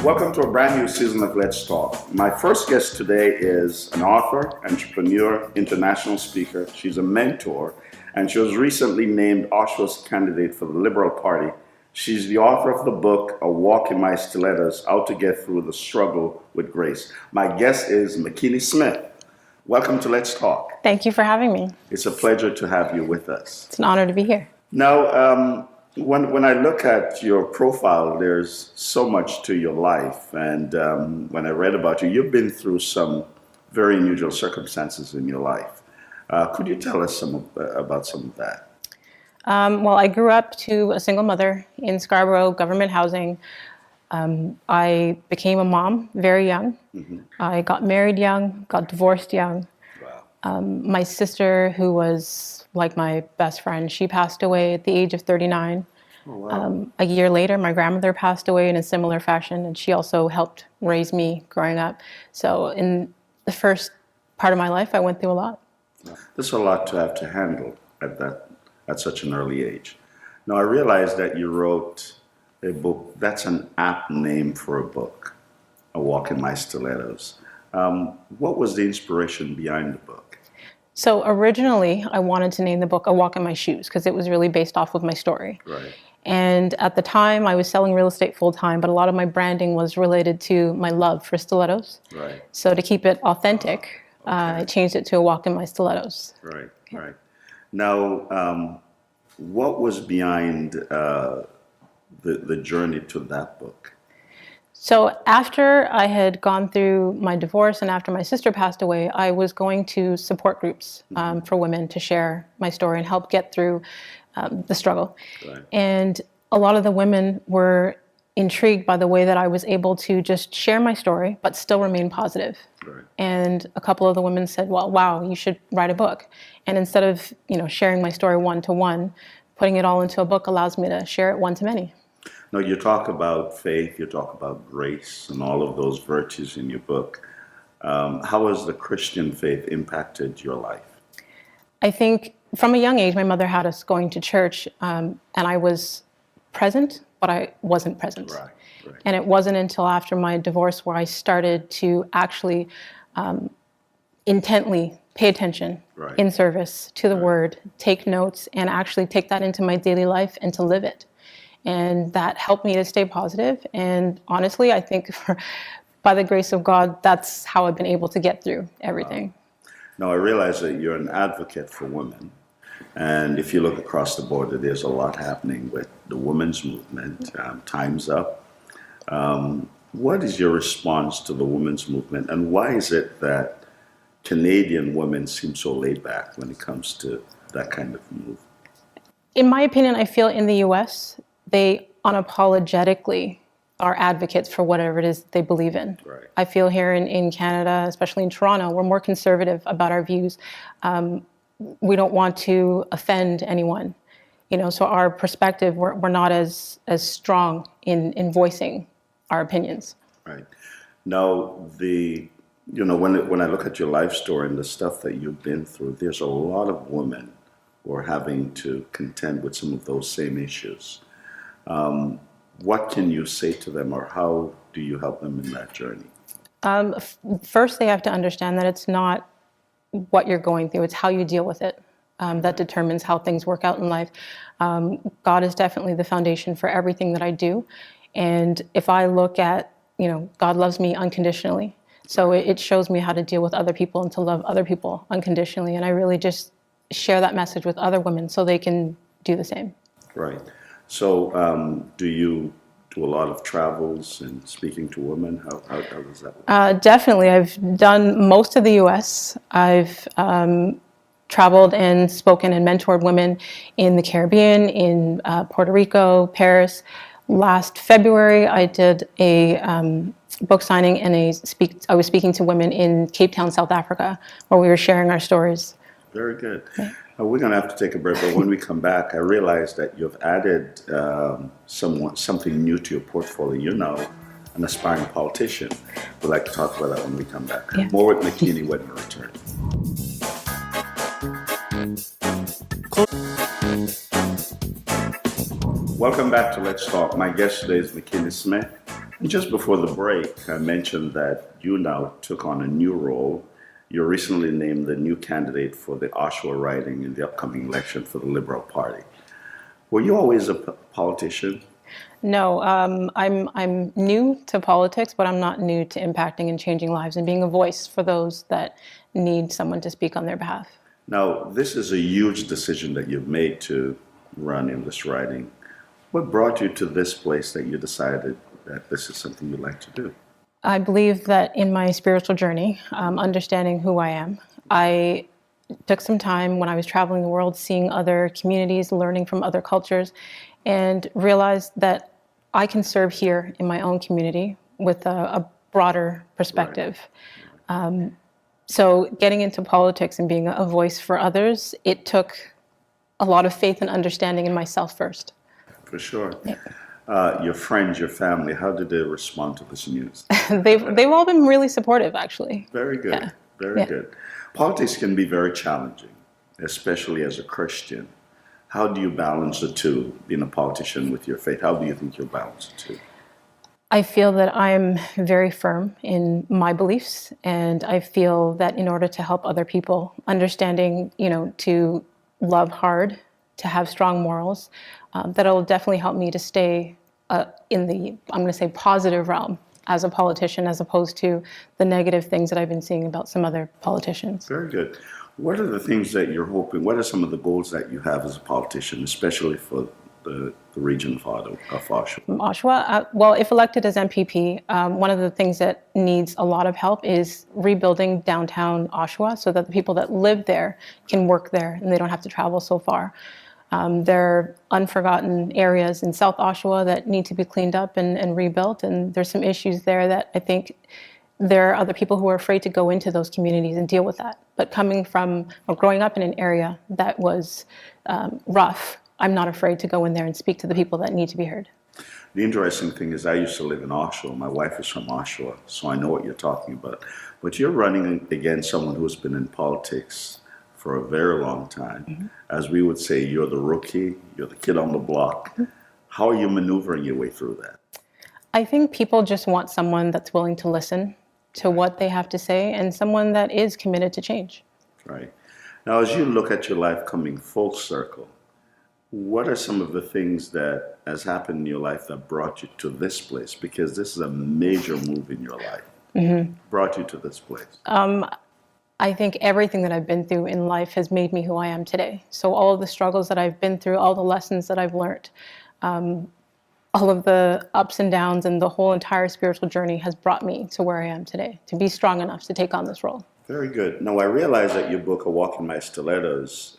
Welcome to a brand new season of Let's Talk. My first guest today is an author, entrepreneur, international speaker. She's a mentor, and she was recently named Oshawa's candidate for the Liberal Party. She's the author of the book, A Walk in My Stilettos, How to Get Through the Struggle with Grace. My guest is Makini Smith. Welcome to Let's Talk. Thank you for having me. It's a pleasure to have you with us. It's an honor to be here. Now, when I look at your profile, there's so much to your life. And when I read about you, you've been through some very unusual circumstances in your life. Could you tell us about some of that? Well, I grew up to a single mother in Scarborough, government housing. I became a mom very young. Mm-hmm. I got married young, got divorced young. Wow. My sister, who was like my best friend, she passed away at the age of 39. Oh, wow. A year later, my grandmother passed away in a similar fashion, and she also helped raise me growing up. So in the first part of my life, I went through a lot. There's a lot to have to handle at such an early age. Now, I realize that you wrote a book. That's an apt name for a book, A Walk in My Stilettos. What was the inspiration behind the book? So originally, I wanted to name the book A Walk in My Shoes because it was really based off of my story. Right. And at the time, I was selling real estate full-time, but a lot of my branding was related to my love for stilettos. Right. So to keep it authentic, I changed it to A Walk in My Stilettos. Right, right. Now, what was behind the journey to that book? So after I had gone through my divorce and after my sister passed away, I was going to support groups for women to share my story and help get through the struggle. Right. And a lot of the women were intrigued by the way that I was able to just share my story, but still remain positive. Right. And a couple of the women said, well, wow, you should write a book. And instead of sharing my story one-to-one, putting it all into a book allows me to share it one-to-many. Now, you talk about faith, you talk about grace, and all of those virtues in your book. How has the Christian faith impacted your life? I think from a young age, my mother had us going to church, and I was present, but I wasn't present. Right, right. And it wasn't until after my divorce where I started to actually intently pay attention in service to the Word, take notes, and actually take that into my daily life and to live it. And that helped me to stay positive. And honestly, I think by the grace of God, that's how I've been able to get through everything. Wow. Now, I realize that you're an advocate for women. And if you look across the board, there's a lot happening with the women's movement. Time's Up. What is your response to the women's movement? And why is it that Canadian women seem so laid back when it comes to that kind of move? In my opinion, I feel in the U.S., they unapologetically are advocates for whatever it is they believe in. Right. I feel here in Canada, especially in Toronto, we're more conservative about our views. We don't want to offend anyone, so our perspective, we're not as strong in voicing our opinions. Right. Now, when I look at your life story and the stuff that you've been through, there's a lot of women who are having to contend with some of those same issues. What can you say to them, or how do you help them in that journey? First, they have to understand that it's not what you're going through, it's how you deal with it that determines how things work out in life. God is definitely the foundation for everything that I do. And if I look at, God loves me unconditionally. So it shows me how to deal with other people and to love other people unconditionally. And I really just share that message with other women so they can do the same. Right. So do you do a lot of travels and speaking to women? How does that work? Definitely. I've done most of the U.S. I've traveled and spoken and mentored women in the Caribbean, in Puerto Rico, Paris. Last February, I did a book signing and I was speaking to women in Cape Town, South Africa, where we were sharing our stories. Very good. We're going to have to take a break, but when we come back, I realize that you've added something new to your portfolio. You're now an aspiring politician. We'd like to talk about that when we come back. Yeah. More with Makini when we return. Welcome back to Let's Talk. My guest today is Makini Smith. And just before the break, I mentioned that you now took on a new role. You're recently named the new candidate for the Oshawa riding in the upcoming election for the Liberal Party. Were you always a politician? No, I'm new to politics, but I'm not new to impacting and changing lives and being a voice for those that need someone to speak on their behalf. Now, this is a huge decision that you've made to run in this riding. What brought you to this place that you decided that this is something you'd like to do? I believe that in my spiritual journey, understanding who I am, I took some time when I was traveling the world, seeing other communities, learning from other cultures, and realized that I can serve here in my own community with a broader perspective. Right. So getting into politics and being a voice for others, it took a lot of faith and understanding in myself first. For sure. Yeah. Your friends, your family, how did they respond to this news? They've all been really supportive, actually. Very good. Yeah. Very Yeah. good. Politics can be very challenging, especially as a Christian. How do you balance the two, being a politician with your faith? How do you think you'll balance the two? I feel that I'm very firm in my beliefs, and I feel that in order to help other people, understanding, to love hard, to have strong morals, that will definitely help me to stay in the, I'm going to say, positive realm as a politician, as opposed to the negative things that I've been seeing about some other politicians. Very good. What are the things that you're hoping? What are some of the goals that you have as a politician, especially for the region of Oshawa? Oshawa, well, if elected as MPP, one of the things that needs a lot of help is rebuilding downtown Oshawa so that the people that live there can work there and they don't have to travel so far. There are unforgotten areas in South Oshawa that need to be cleaned up and rebuilt, and there's some issues there that I think there are other people who are afraid to go into those communities and deal with that. But coming from or growing up in an area that was rough, I'm not afraid to go in there and speak to the people that need to be heard. The interesting thing is I used to live in Oshawa. My wife is from Oshawa, so I know what you're talking about. But you're running against someone who's been in politics for a very long time. Mm-hmm. As we would say, you're the rookie, you're the kid on the block. Mm-hmm. How are you maneuvering your way through that? I think people just want someone that's willing to listen to what they have to say and someone that is committed to change. Right. Now, as you look at your life coming full circle, what are some of the things that has happened in your life that brought you to this place? Because this is a major move in your life. Mm-hmm. Brought you to this place. I think everything that I've been through in life has made me who I am today. So all of the struggles that I've been through, all the lessons that I've learned, all of the ups and downs and the whole entire spiritual journey has brought me to where I am today, to be strong enough to take on this role. Very good. Now, I realize that your book, A Walk in My Stilettos,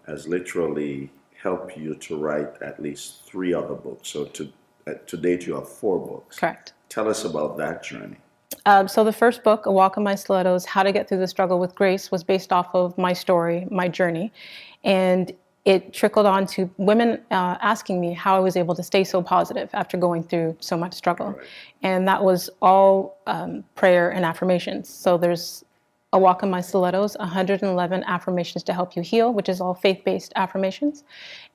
has literally helped you to write at least 3 other books. So to date, you have 4 books. Correct. Tell us about that journey. So the first book, A Walk in My Stilettos, How to Get Through the Struggle with Grace, was based off of my story, my journey. And it trickled on to women asking me how I was able to stay so positive after going through so much struggle. Right. And that was all prayer and affirmations. So there's A Walk in My Stilettos, 111 affirmations to help you heal, which is all faith-based affirmations.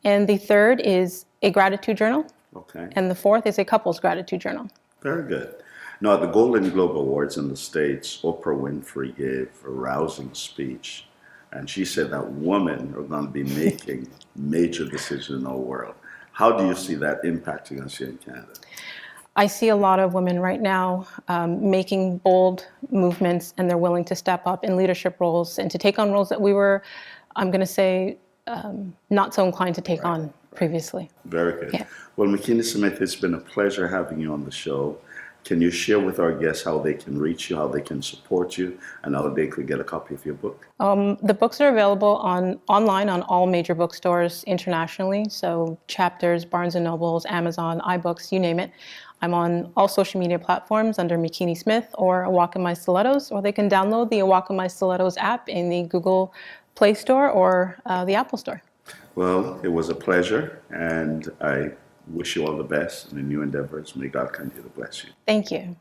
And the third is a gratitude journal. Okay. And the fourth is a couple's gratitude journal. Very good. Now, at the Golden Globe Awards in the States, Oprah Winfrey gave a rousing speech, and she said that women are going to be making major decisions in our world. How do you see that impacting us here in Canada? I see a lot of women right now making bold movements, and they're willing to step up in leadership roles and to take on roles that we were, I'm going to say, not so inclined to take on previously. Very good. Yeah. Well, Makini Smith, it's been a pleasure having you on the show. Can you share with our guests how they can reach you, how they can support you, and how they could get a copy of your book? The books are available online on all major bookstores internationally, so Chapters, Barnes & Nobles, Amazon, iBooks, you name it. I'm on all social media platforms under Makini Smith or A Walk in My Stilettos, or they can download the A Walk in My Stilettos app in the Google Play Store or the Apple Store. Well, it was a pleasure, and I wish you all the best in the new endeavors. May God continue to bless you. Thank you.